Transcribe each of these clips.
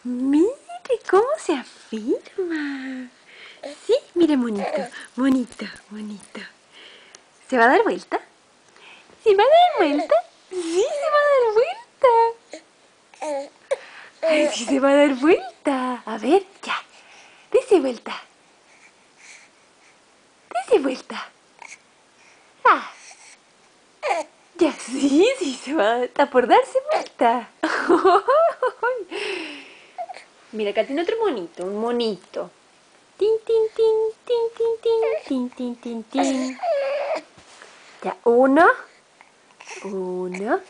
Mire cómo se afirma. Sí, mire, monito, monito, monito. ¿Se va a dar vuelta? ¿Se va a dar vuelta? Sí, se va a dar vuelta. Ay, sí se va a dar vuelta. A ver, ya. Dese vuelta. Dese vuelta. Ah, ya, sí, sí se va. Está por darse vuelta. Mira, acá tiene otro monito, un monito. Tin, tin, tin, tin, tin, tin, tin, tin, tin, tin. Ya, uno. Uno.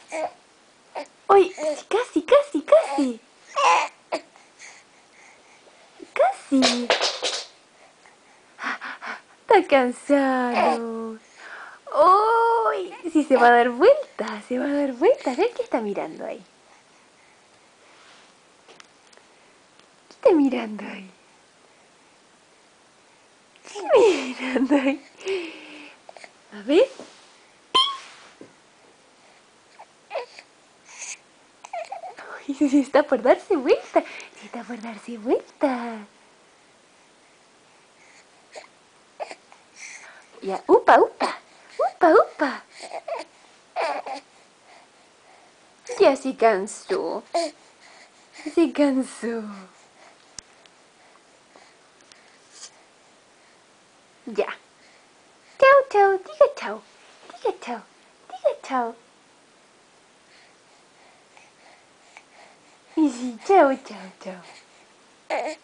¡Uy! Casi, casi, casi. Casi. Está cansado. ¡Uy! Sí, se va a dar vuelta, se va a dar vuelta. A ver qué está mirando ahí. ¿Qué está mirando ahí? ¿Qué está mirando ahí? A ver. Uy, sí, está por darse vuelta. Sí, está por darse vuelta. Ya, upa, upa. Upa, upa. Ya se cansó. Se cansó. Ya. Chao, chao. Diga chao. Diga chao. Diga chao. Y sí, chao, chao, chao.